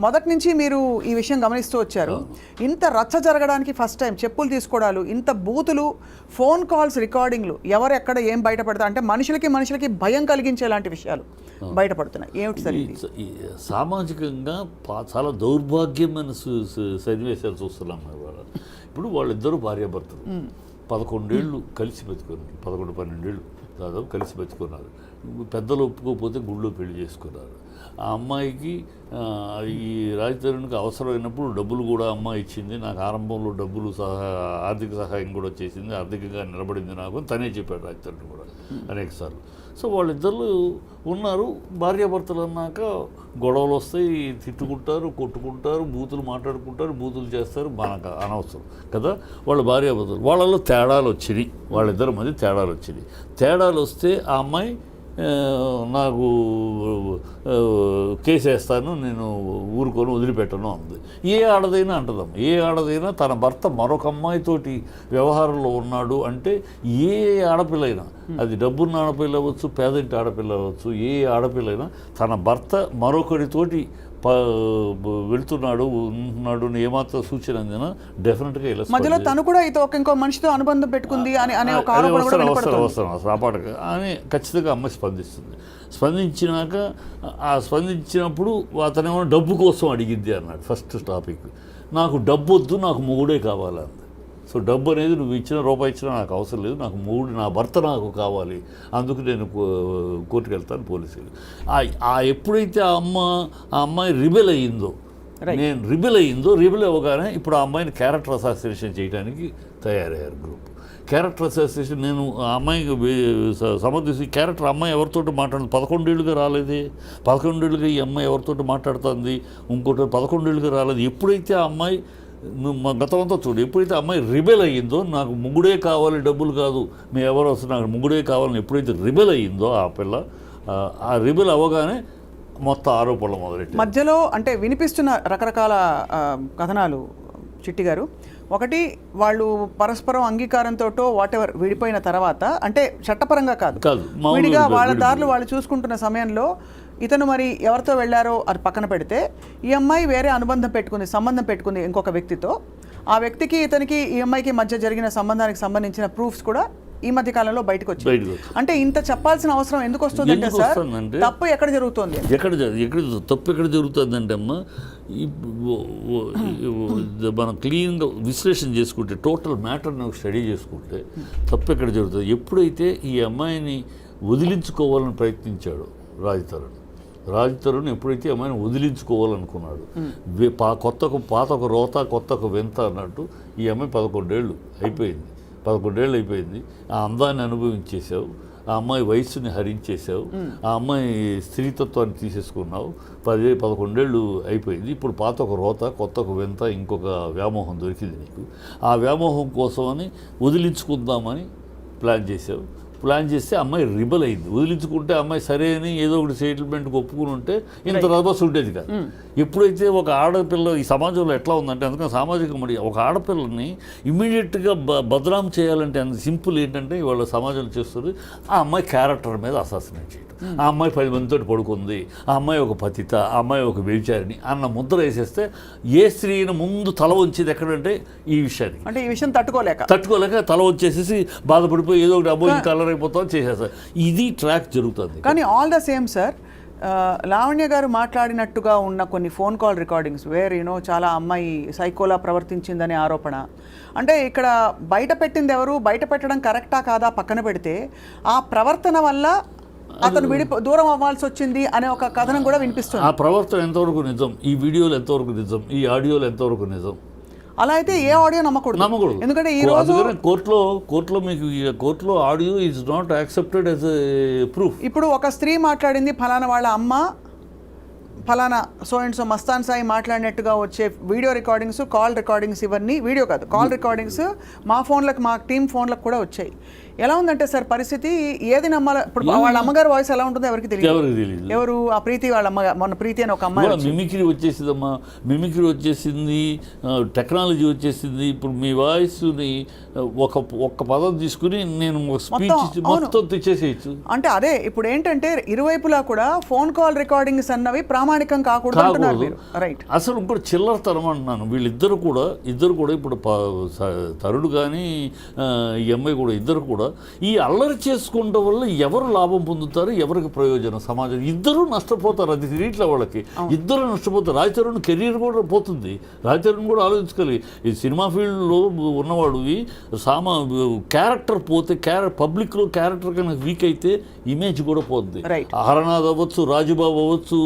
మొదటి నుంచి మీరు ఈ విషయం గమనిస్తూ వచ్చారు. ఇంత రచ్చ జరగడానికి ఫస్ట్ టైం చెప్పులు తీసుకోవడాలు, ఇంత బూతులు, ఫోన్ కాల్స్ రికార్డింగ్లు, ఎవరు ఎక్కడ ఏం బయటపడతారు అంటే మనుషులకి భయం కలిగించేలాంటి విషయాలు బయటపడుతున్నాయి. ఏమిటి సార్ ఇది? సామాజికంగా చాలా దౌర్భాగ్యమైన సన్నివేశాలు చూస్తున్నాం ఇవాళ. ఇప్పుడు వాళ్ళిద్దరూ భార్యాభర్తలు 11 ఏళ్ళు కలిసి బతుకున్నారు, 11-12 ఏళ్ళు దాదాపు కలిసి బతుకున్నారు. పెద్దలు ఒప్పుకోకపోతే గుళ్ళో పెళ్లి చేసుకున్నారు. ఆ అమ్మాయికి ఈ రాజతరుణ్కి అవసరమైనప్పుడు డబ్బులు కూడా అమ్మాయి ఇచ్చింది, నాకు ఆరంభంలో డబ్బులు ఆర్థిక సహాయం కూడా చేసింది, ఆర్థికంగా నిలబడింది నాకు అని తనే చెప్పాడు రాజతరుణ్ కూడా అనేకసార్లు. సో వాళ్ళిద్దరు ఉన్నారు. భార్యాభర్తలు అన్నాక గొడవలు వస్తాయి, తిట్టుకుంటారు, కొట్టుకుంటారు, బూతులు మాట్లాడుకుంటారు, బూతులు చేస్తారు, మనకు అనవసరం కదా. వాళ్ళ భార్యాభర్తలు వాళ్ళలో తేడాలు వచ్చినాయి, వాళ్ళిద్దరి మధ్య తేడాలు వచ్చినాయి. తేడాలు వస్తే ఆ అమ్మాయి నాకు కేసు వేస్తాను, నేను ఊరుకొని వదిలిపెట్టను అంది. ఏ ఆడదైనా అంటదమ్మ, ఏ ఆడదైనా తన భర్త మరొక అమ్మాయితోటి వ్యవహారంలో ఉన్నాడు అంటే, ఏ ఆడపిల్లైనా, అది డబ్బున్న ఆడపిల్ల అవ్వచ్చు, పేదింటి ఆడపిల్ల అవ్వచ్చు, ఏ ఆడపిల్లైనా తన భర్త మరొకరితోటి వెళ్తున్నాడు ఉంటున్నాడు ఏమాత్రం సూచన అందినా డెఫినెట్గా ఇలా మధ్యలో తను కూడా ఇంకో మనిషితో అనుబంధం పెట్టుకుంది అనే ఒక అవసరం రాపాటగా అని ఖచ్చితంగా అమ్మాయి స్పందించినాక స్పందించినప్పుడు అతనేమో డబ్బు కోసం అడిగిద్ది అన్నాడు. ఫస్ట్ టాపిక్, నాకు డబ్బు వద్దు, నాకు మొగుడే కావాలంది. సో డబ్బు అనేది నువ్వు ఇచ్చిన రూపాయి ఇచ్చినా నాకు అవసరం లేదు, నాకు మొగుడు, నా భర్త నాకు కావాలి, అందుకు నేను కోర్టుకు వెళ్తాను పోలీసులు. ఎప్పుడైతే ఆ అమ్మాయి రిబెల్ అయ్యిందో, రిబెల్ అవ్వగానే ఇప్పుడు ఆ అమ్మాయిని క్యారెక్టర్ అసాసినేషన్ చేయడానికి తయారయ్యారు గ్రూప్. క్యారెక్టర్ అసాసినేషన్ నేను ఆ అమ్మాయికి సమర్థించి క్యారెక్టర్ అమ్మాయి ఎవరితో మాట్లాడుతుంది, 11 ఏళ్ళుగా రాలేదే, 11 ఏళ్ళుగా ఈ అమ్మాయి ఎవరితో మాట్లాడుతుంది, ఇంకోటి 11 ఏళ్ళుగా రాలేదు. ఎప్పుడైతే ఆ అమ్మాయి గతమంతా చూడు, ఎప్పుడైతే అమ్మాయి రిబెల్ అయ్యిందో, నాకు ముగ్గుడే కావాలి డబ్బులు కాదు, మేము ఎవరు వస్తుంది, నాకు ముగ్గుడే కావాలని ఎప్పుడైతే రిబెల్ అయ్యిందో ఆ పిల్ల, ఆ రిబెల్ అవ్వగానే మొత్తం ఆరోపణలు మొదలెట్టాయి. మధ్యలో అంటే వినిపిస్తున్న రకరకాల కథనాలు చిట్టి గారు, ఒకటి వాళ్ళు పరస్పరం అంగీకారంతో వాటెవర్ విడిపోయిన తర్వాత, అంటే చట్టపరంగా కాదు, విడిగా వాళ్ళ దారులు వాళ్ళు చూసుకుంటున్న సమయంలో ఇతను మరి ఎవరితో వెళ్ళారో అది పక్కన పెడితే, ఈ అమ్మాయి వేరే సంబంధం పెట్టుకుంది ఇంకొక వ్యక్తితో. ఆ వ్యక్తికి ఇతనికి ఈ అమ్మాయికి మధ్య జరిగిన సంబంధానికి సంబంధించిన ప్రూఫ్స్ కూడా ఈ మధ్య కాలంలో బయటకు వచ్చాయి. అంటే ఇంత చెప్పాల్సిన అవసరం ఎందుకు వస్తుంది అంటే సార్, తప్పు ఎక్కడ జరుగుతుంది, తప్పు ఎక్కడ జరుగుతుందంటే అమ్మా, మనం క్లీన్గా విశ్లేషణ చేసుకుంటే, టోటల్ మ్యాటర్ని స్టడీ చేసుకుంటే తప్పు ఎక్కడ జరుగుతుంది. ఎప్పుడైతే ఈ అమ్మాయిని వదిలించుకోవాలని ప్రయత్నించాడు రాజతరుణ్ ఎప్పుడైతే అమ్మాయిని వదిలించుకోవాలనుకున్నాడు, పాతకు రోత కొత్తకు వింత అన్నట్టు ఈ అమ్మాయి 11 ఏళ్ళు అయిపోయింది. ఆ అందాన్ని అనుభవించేసావు, ఆ అమ్మాయి వయస్సుని హరించేసావు, ఆ అమ్మాయి స్త్రీతత్వాన్ని తీసేసుకున్నావు, 11 ఏళ్ళు అయిపోయింది. ఇప్పుడు పాతకు రోత కొత్తకు వింత ఇంకొక వ్యామోహం దొరికింది నీకు. ఆ వ్యామోహం కోసమని వదిలించుకుందామని ప్లాన్ చేస్తే అమ్మాయి రిబల్ అయింది. వదిలించుకుంటే అమ్మాయి సరే అని ఏదో ఒకటి సెటిల్మెంట్కి ఒప్పుకుని ఉంటే ఇంత రభస్ ఉండేది కాదు. ఎప్పుడైతే ఒక ఆడపిల్ల ఈ సమాజంలో ఎట్లా ఉందంటే, అందుకని సామాజిక మడి ఒక ఆడపిల్లని ఇమ్మీడియట్గా బదనాం చేయాలంటే అంత సింపుల్ ఏంటంటే ఇవాళ సమాజంలో చేస్తుంది, ఆ అమ్మాయి క్యారెక్టర్ మీద అసాసినేట్ చేయడం, ఆ అమ్మాయి 10 మందితో పడుకుంది, ఆ అమ్మాయి ఒక పతిత, ఆ అమ్మాయి ఒక వ్యభిచారిణి అన్న ముద్ర వేసేస్తే ఏ స్త్రీని ముందు తల వంచేది ఎక్కడంటే ఈ విషయానికి, అంటే ఈ విషయం తట్టుకోలేక తల వచ్చేసేసి బాధపడిపోయి ఏదో ఒకటి అబ్బో కలర్ అయిపోతాం చేసేస్తారు. ఇది ట్రాక్ జరుగుతుంది. కానీ all the same sir, Lavanya గారు మాట్లాడినట్టుగా ఉన్న కొన్ని ఫోన్ కాల్ రికార్డింగ్స్ వేర్ చాలా అమ్మాయి సైకోలా ప్రవర్తించిందనే ఆరోపణ, అంటే ఇక్కడ బయట పెట్టింది ఎవరు, బయట పెట్టడం కరెక్టా కాదా పక్కన పెడితే, ఆ ప్రవర్తన వల్ల అతను దూరం అవ్వాల్సి వచ్చింది అనే ఒక కథనం కూడా వినిపిస్తుంది. ఆ ప్రవర్తన ఎంతవరకు నిజం, ఈ వీడియోలు ఎంతవరకు నిజం, ఈ ఆడియోలు ఎంతవరకు నిజం, అలా అయితే ఏ ఆడియో నమ్మకూడదు. ఎందుకంటే ఈ రోజు కోర్టులో audio is not accepted as a proof. ఇప్పుడు ఒక స్త్రీ మాట్లాడింది, ఫలానా వాళ్ళ అమ్మ ఫలానా so and so Mastan Sai మాట్లాడినట్టుగా వచ్చే వీడియో రికార్డింగ్స్, కాల్ రికార్డింగ్స్, ఇవన్నీ వీడియో కాదు కాల్ రికార్డింగ్స్ మా టీం ఫోన్లకు కూడా వచ్చాయి. ఎలా ఉందంటే సార్ పరిస్థితి, ఏది నమ్మాలి? ఇప్పుడు వాళ్ళ అమ్మగారు వాయిస్ ఎలా ఉంటుందో ఎవరికి తెలియదు. ఎవరు ఆ ప్రీతి వాళ్ళ అమ్మ, మొన్న ప్రీతి అని ఒక అమ్మాయి మిమిక్రీ వచ్చేసిందమ్మా, మిమిక్రీ వచ్చేసింది, టెక్నాలజీ వచ్చేసింది. ఇప్పుడు మీ వాయిస్ని ఒక్క పదం తీసుకుని నేను స్పీచ్ మొత్తం తెచ్చేసేయచ్చు. అంటే అదే ఇప్పుడు ఏంటంటే ఇరువైపులా కూడా ఫోన్ కాల్ రికార్డింగ్స్ అన్నవి ప్రామాణికం కాకూడదు. రైట్. అసలు ఇంకోటి చిల్లరతనం అంటున్నాను. వీళ్ళిద్దరు కూడా ఇప్పుడు తరుడు కానీ ఈ అమ్మాయి కూడా ఇద్దరు కూడా ఈ అల్లరి చేసుకోవడం వల్ల ఎవరు లాభం పొందుతారు, ఎవరికి ప్రయోజనం? సమాజం ఇద్దరు నష్టపోతారు. అది తెలియట్లే వాళ్ళకి. ఇద్దరు నష్టపోతారు. రాజతరుణ్ కెరీర్ కూడా పోతుంది. రాజతరుణ్ కూడా ఆలోచించుకోవాలి. ఈ సినిమా ఫీల్డ్లో ఉన్నవాడు క్యారెక్టర్ పోతే, పబ్లిక్లో క్యారెక్టర్ కనుక వీక్ అయితే ఇమేజ్ కూడా పోతుంది. హరనాథ్ అవ్వచ్చు, రాజుబాబు అవ్వచ్చు,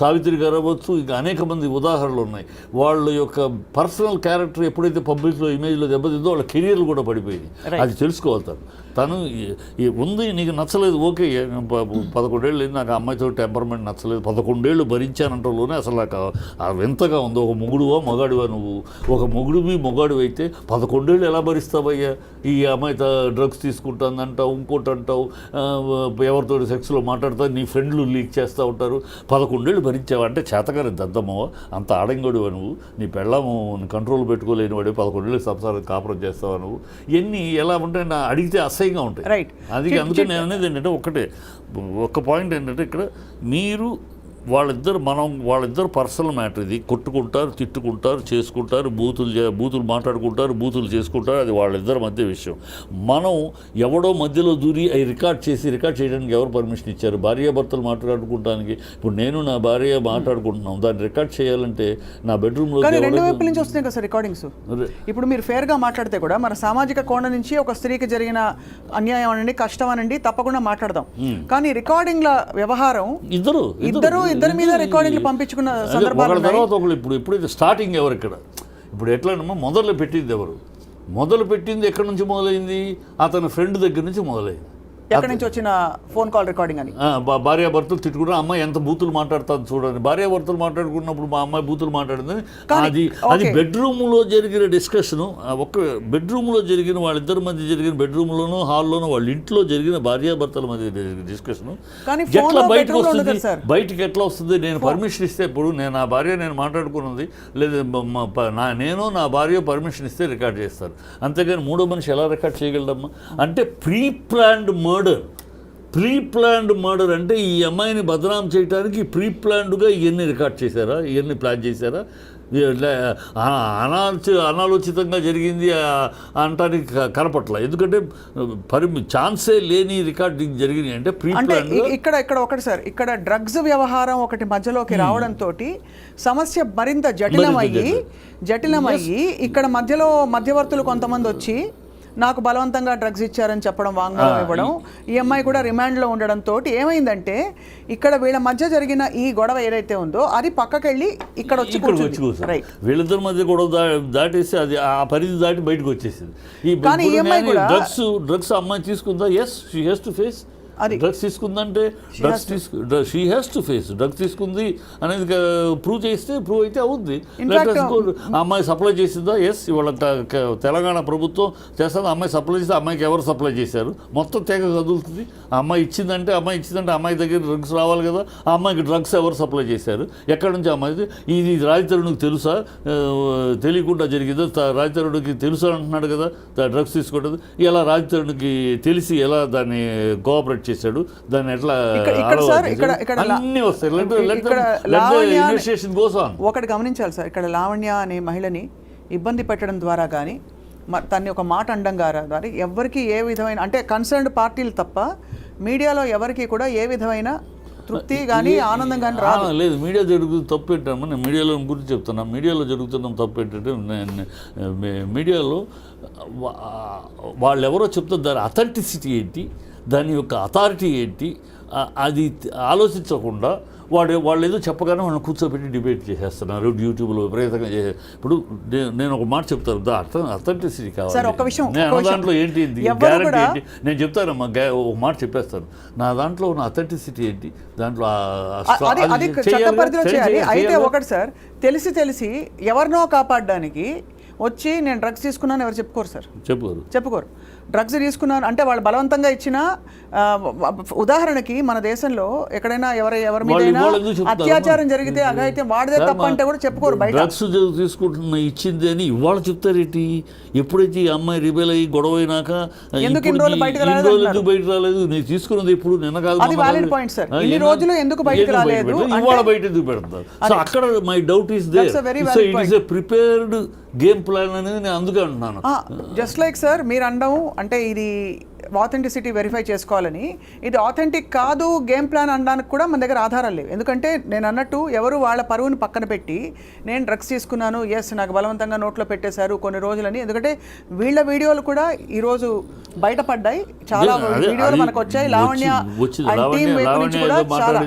సావిత్రి గారు అవ్వచ్చు, ఇంకా అనేక మంది ఉదాహరణలు ఉన్నాయి. వాళ్ళ యొక్క పర్సనల్ క్యారెక్టర్ ఎప్పుడైతే పబ్లిక్లో ఇమేజ్లో దెబ్బతిందో వాళ్ళ కెరీర్లు కూడా పడిపోయింది. అది తెలుసుకోవాలి. తను ఉంది, నీకు నచ్చలేదు, ఓకే, 11 ఏళ్ళు నాకు అమ్మాయితో టెంపర్మెంట్ నచ్చలేదు, 11 ఏళ్ళు భరించానంటలోనే అసలు నాకు వింతగా ఉంది. ఒక మొగుడువా మొగాడివా నువ్వు? ఒక మొగాడు అయితే 11 ఏళ్ళు ఎలా భరిస్తావయ్యా? ఈ అమ్మాయితో డ్రగ్స్ తీసుకుంటుంది అంటావు, ఇంకోటి అంటావు, ఎవరితో సెక్స్లో మాట్లాడతావు, నీ ఫ్రెండ్లు లీక్ చేస్తూ ఉంటారు. 11 ఏళ్ళు భరించావా అంటే చేతగానే దద్దమ్మవా? అంత ఆడంగోడివా నువ్వు? నీ పెళ్ళాము కంట్రోల్ పెట్టుకోలేని వాడే 11 ఏళ్ళు సంసారం కాపురం చేస్తావా నువ్వు? ఇవన్నీ ఎలా ఉంటాయి అడిగితే అసహ్యంగా ఉంటాయి. రైట్. అందుకే నేను అనేది ఏంటంటే ఒక్క పాయింట్ ఏంటంటే ఇక్కడ మీరు వాళ్ళిద్దరు పర్సనల్ మ్యాటర్. ఇది కొట్టుకుంటారు, తిట్టుకుంటారు, చేసుకుంటారు, బూతులు మాట్లాడుకుంటారు, బూతులు చేసుకుంటారు. అది వాళ్ళిద్దరి మధ్య విషయం. మనం ఎవడో మధ్యలో దూరి అవి రికార్డ్ చేయడానికి ఎవరు పర్మిషన్ ఇచ్చారు? భార్యాభర్తలు మాట్లాడుకోవడానికి. ఇప్పుడు నేను నా భార్య మాట్లాడుకుంటున్నాం, దాన్ని రికార్డ్ చేయాలంటే నా బెడ్రూమ్లో రెండు వైపుల నుంచి వస్తున్నాయి కదా రికార్డింగ్స్. ఇప్పుడు మీరు ఫేర్గా మాట్లాడితే కూడా మన సామాజిక కోణం నుంచి ఒక స్త్రీకి జరిగిన అన్యాయం అనండి, కష్టం అనండి, తప్పకుండా మాట్లాడదాం. కానీ రికార్డింగ్ల వ్యవహారం ఇద్దరి మీద రికార్డింగ్లు పంపించుకున్న సందర్భాలు తర్వాత ఒకళ్ళు. ఇప్పుడు స్టార్టింగ్ ఎవరు ఇక్కడ? ఇప్పుడు ఎట్లా మొదలు పెట్టింది ఎక్కడి నుంచి మొదలైంది? అతని ఫ్రెండ్ దగ్గర నుంచి మొదలైంది. ఎక్కడి నుంచి వచ్చిన ఫోన్ కాల్ రికార్డింగ్ అని. భార్యాభర్తలు తిట్టుకుంటారు, అమ్మాయి ఎంత బూతులు మాట్లాడుతుంది చూడండి. భార్యాభర్తలు మాట్లాడుకున్నప్పుడు మా అమ్మాయి బూతులు మాట్లాడిందని అది బెడ్రూమ్లో జరిగిన డిస్కషను. బెడ్రూమ్లో జరిగిన వాళ్ళిద్దరి మధ్య జరిగిన బెడ్రూమ్లోనూ హాల్లోనూ వాళ్ళ ఇంట్లో జరిగిన భార్యాభర్తల మధ్య జరిగిన డిస్కషను ఎట్లా బయటకు వస్తుంది? బయటికి ఎట్లా వస్తుంది? నేను పర్మిషన్ ఇస్తే, ఇప్పుడు నేను నా భార్య నేను మాట్లాడుకున్నది లేదా నేను నా భార్య పర్మిషన్ ఇస్తే రికార్డ్ చేస్తారు. అంతేగాని మూడో మనిషి ఎలా రికార్డ్ చేయగలడమ్మా? అంటే ప్రీ ప్లాన్డ్ మర్డర్ అంటే ఈ అమ్మాయిని బదనాం చేయడానికి ప్రీ ప్లాన్డ్గా ఇవన్నీ రికార్డ్ చేశారా? ఇవన్నీ ప్లాన్ చేశారా? అనాలోచితంగా జరిగింది అంటానికి కనపట్ల. ఎందుకంటే ఛాన్సే లేని రికార్డింగ్ జరిగినాయి అంటే ప్రీ ప్లాన్. ఇక్కడ ఒకటి సార్, ఇక్కడ డ్రగ్స్ వ్యవహారం ఒకటి మధ్యలోకి రావడంతో సమస్య మరింత జటిలమయ్యి ఇక్కడ మధ్యవర్తులు కొంతమంది వచ్చి నాకు బలవంతంగా డ్రగ్స్ ఇచ్చారని చెప్పడం, వాంగ్మూలం ఇవ్వడం, ఈ అమ్మాయి కూడా రిమాండ్లో ఉండడంతో ఏమైందంటే ఇక్కడ వీళ్ళ మధ్య జరిగిన ఈ గొడవ ఏదైతే ఉందో అది పక్కకెళ్ళి ఇక్కడ వచ్చి వీళ్ళిద్దరి మధ్య గొడవ దాటేసి అది ఆ పరిధి దాటి బయటకు వచ్చేసింది. కానీ ఈ అమ్మాయి కూడా డ్రగ్స్ అమ్మాయి తీసుకుందా? Yes, she has to face. Drugs తీసుకుందంటే she has to face. Drugs తీసుకుంది అనేది ప్రూవ్ అయితే అవుద్ది. అమ్మాయి సప్లై చేసిందా? ఎస్, ఇవాళ తెలంగాణ ప్రభుత్వం చేస్తుంది. అమ్మాయి సప్లై చేస్తే అమ్మాయికి ఎవరు సప్లై చేశారు మొత్తం తెగ కదులుతుంది. అమ్మాయి ఇచ్చిందంటే అమ్మాయి దగ్గర డ్రగ్స్ రావాలి కదా. ఆ అమ్మాయికి డ్రగ్స్ ఎవరు సప్లై చేశారు? ఎక్కడి నుంచి అమ్మాయి? ఇది రాజతరుణ్కి తెలుసా? తెలియకుండా జరిగిందో? రాజతరుణ్కి తెలుసా అంటున్నాడు కదా డ్రగ్స్ తీసుకోవడం. ఇలా రాజతరుణ్కి తెలిసి ఎలా దాన్ని కోఆపరేట్ చేశాడు, దాన్ని ఎట్లా అన్నీ వస్తాయి. ఒకటి గమనించాలి సార్, ఇక్కడ లావణ్య అనే మహిళని ఇబ్బంది పెట్టడం ద్వారా కానీ తన్ని ఒక మాట అనడం ద్వారా ఎవరికి ఏ విధమైన అంటే కన్సర్న్డ్ పార్టీలు తప్ప మీడియాలో ఎవరికి కూడా ఏ విధమైన తృప్తి కానీ ఆనందం కానీ లేదు. మీడియా జరుగుతుంది తప్పు ఏంటమ్మా? నేను మీడియాలో గురించి చెప్తున్నా. మీడియాలో జరుగుతున్న తప్పు ఏంటంటే మీడియాలో వాళ్ళు ఎవరో చెప్తారు, దాని అథెంటిసిటీ ఏంటి, దాని యొక్క అథారిటీ ఏంటి, అది ఆలోచించకుండా వాళ్ళు ఏదో చెప్పగానే వాళ్ళని కూర్చోబెట్టి డిబేట్ చేసేస్తున్నారు. యూట్యూబ్లో విపరీతంగా ఇప్పుడు నేను ఒక మాట చెప్తాను, అథెంటిసిటీ కావాలి. నేను దాంట్లో ఏంటి గ్యారెంటీ ఏంటి నేను చెప్తానమ్మా, ఒక మాట చెప్పేస్తాను. నా దాంట్లో ఉన్న అథెంటిసిటీ ఏంటి, దాంట్లో అయితే ఒకటి సార్, తెలిసి ఎవరినో కాపాడడానికి వచ్చి నేను డ్రగ్స్ తీసుకున్నాను ఎవరు చెప్పుకోరు సార్, చెప్పుకోరు. డ్రగ్స్ తీసుకున్నాను అంటే వాళ్ళు బలవంతంగా ఇచ్చిన ఉదాహరణకి మన దేశంలో ఎక్కడైనా ఎవరి మీద అత్యాచారం జరిగితే అదైతే వాడిదే తప్ప అంటే కూడా చెప్పుకోరు బయట. డ్రగ్స్ తీసుకుంటున్న ఇచ్చింది అని ఇవాళ చెప్తారేంటి? ఎప్పుడైతే ఈ అమ్మాయి రిబెల్ అయ్యి గొడవ అయినాక ఎందుకు ఇన్ని రోజులు బయటకు రాలేదు? నేను తీసుకున్నది ఎప్పుడు నిన్న కాదు. అది వాలిడ్ పాయింట్ సార్. ఇన్ని రోజులు ఎందుకు బయటకు రాలేదు? ఇవాళ బయట ఎందుకు పెడతారు? సో అక్కడ my doubt is there. So it is a prepared game plan అనేది నేను అందుకే అంటున్నాను. జస్ట్ లైక్ సార్ మీరు అనడం అంటే ఇది ఆథెంటిసిటీ వెరిఫై చేసుకోవాలని, ఇది ఆథెంటిక్ కాదు గేమ్ ప్లాన్ అనడానికి కూడా మన దగ్గర ఆధారాలు లేవు. ఎందుకంటే నేను అన్నట్టు ఎవరు వాళ్ళ పరువుని పక్కన పెట్టి నేను డ్రగ్స్ తీసుకున్నాను, ఎస్ నాకు బలవంతంగా నోట్లో పెట్టేశారు కొన్ని రోజులని. ఎందుకంటే వీళ్ళ వీడియోలు కూడా ఈరోజు బయటపడ్డాయి, చాలా వీడియోలు మనకు వచ్చాయి. లావణ్య టీం వైపు నుంచి కూడా చాలా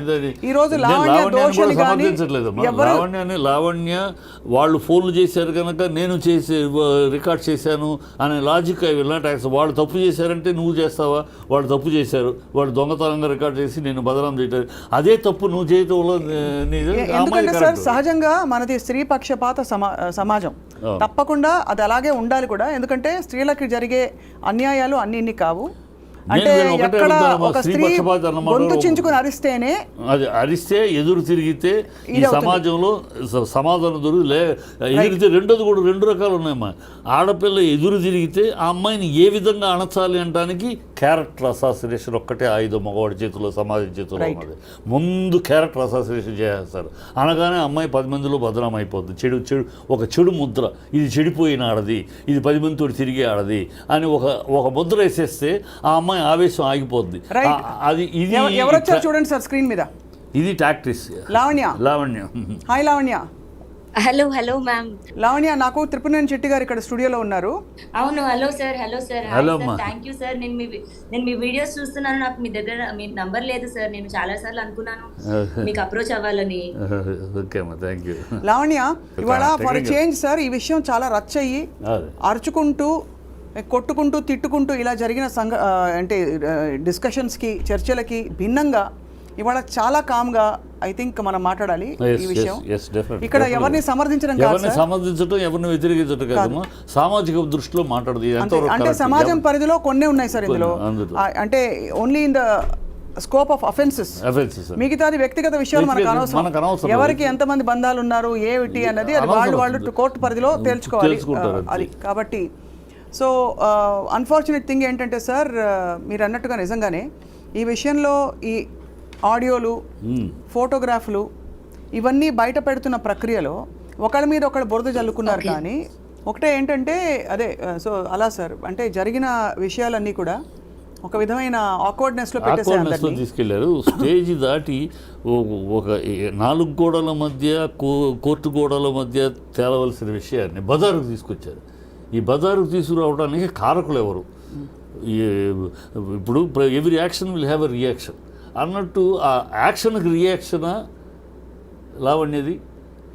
ఈ రోజు లావణ్య దోషులు కానీ లావణ్య వాళ్ళు ఫోన్లు చేశారు కనుక నేను చేసి రికార్డ్ చేశాను అనే లాజిక్ అవి వాళ్ళు తప్పు చేశారంటే నువ్వు చేస్తావా? వాళ్ళు తప్పు చేశారు, వాళ్ళు దొంగతనంగా రికార్డ్ చేసి నేను బదనాం చేయటం, అదే తప్పు నువ్వు చేయటంలో. ఎందుకంటే సార్ సహజంగా మనది స్త్రీ పక్షపాత సమాజం, తప్పకుండా అది అలాగే ఉండాలి కూడా. ఎందుకంటే స్త్రీలకి జరిగే అన్యాయాలు అన్ని కావు. అంటే ఎక్కడ ఒక స్త్రీ గొంతు చించుకుని అరిస్తేనే, అది అరిస్తే ఎదురు తిరిగితే ఈ సమాజంలో సమాధానం ఎదురితే రెండోది కూడా రెండు రకాలు ఉన్నాయమ్మా. ఆడపిల్ల ఎదురు తిరిగితే ఆ అమ్మాయిని ఏ విధంగా అణచాలి అనడానికి క్యారెక్టర్ అసాసినేషన్ ఒక్కటే ఆయుధం మగవాడి చేతిలో, సమాజం చేతిలో ఉన్నది. ముందు క్యారెక్టర్ అసాసినేషన్ చేస్తారు, అనగానే అమ్మాయి 10 మందిలో బదనాం అయిపోద్ది. ఒక చెడు ముద్ర, ఇది చెడిపోయిన ఆడది, ఇది 10 మందితో తిరిగే ఆడది అని ఒక ముద్ర వేసేస్తే ఆ అమ్మాయి ఆవేశం ఆగిపోద్ది. అది ఇది ఎవరొచ్చారు చూడండి సార్ స్క్రీన్ మీద. ఇది tactics. Lavanya. Hi Lavanya. Hello ma'am. Lavanya, నాకు త్రిపురనేని చెట్టి గారు ఇక్కడ స్టూడియోలో ఉన్నారు. అవును. Hello sir. Thank you sir. నేను మీ వీడియోస్ చూస్తున్నాను. నాకు మీ దగ్గర మీ నంబర్ లేదు సార్. నేను చాలా సార్లు అనుకున్నాను మీకు అప్రోచ్ అవ్వాలని. లావణ్య, ఇవాళ ఫర్ చేంజ్ సార్ ఈ విషయం చాలా రచ్చ అయ్యి అరుచుకుంటూ కొట్టుకుంటూ తిట్టుకుంటూ ఇలా జరిగిన అంటే డిస్కషన్స్కి చర్చలకి భిన్నంగా ఇవాళ చాలా కామ్గా ఐ థింక్ మనం మాట్లాడాలి ఈ విషయం. ఇక్కడ ఎవరిని సమర్థించడం ఎవరిని వ్యతిరేకించడం కాదు, సామాజిక దృష్టిలో మాట్లాడదు. అంటే సమాజం పరిధిలో కొన్ని ఉన్నాయి సార్ ఇందులో. అంటే only in the scope of offences, మిగతాది వ్యక్తిగత విషయాలు మనకు అనవసరం. ఎవరికి ఎంతమంది బంధాలు ఉన్నారు ఏమిటి అన్నది అది వాళ్ళు కోర్టు పరిధిలో తేల్చుకోవాలి అది. కాబట్టి సో అన్ఫార్చునేట్ థింగ్ ఏంటంటే సార్ మీరు అన్నట్టుగా నిజంగానే ఈ విషయంలో ఈ ఆడియోలు, ఫోటోగ్రాఫ్లు ఇవన్నీ బయట పెడుతున్న ప్రక్రియలో ఒకళ్ళ మీద ఒకళ్ళు బురద జల్లుకున్నారు. కానీ ఒకటే ఏంటంటే అదే సో అలా సార్ అంటే జరిగిన విషయాలన్నీ కూడా ఒక విధమైన ఆక్వర్డ్నెస్లో పెట్టేసారు, తీసుకెళ్లారు. స్టేజ్ దాటి ఒక 4 గోడల మధ్య, కోర్టు గోడల మధ్య తేలవలసిన విషయాన్ని బజారుకు తీసుకొచ్చారు. ఈ బజారుకు తీసుకురావడానికి కారకులు ఎవరు? ఇప్పుడు every action will have a reaction అన్నట్టు, ఆ యాక్షన్కి రియాక్షనా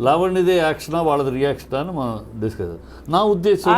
లావణ్యదే యాక్షనా వాళ్ళది రియాక్షనా అని మనం డిస్కస్. నా ఉద్దేశంలో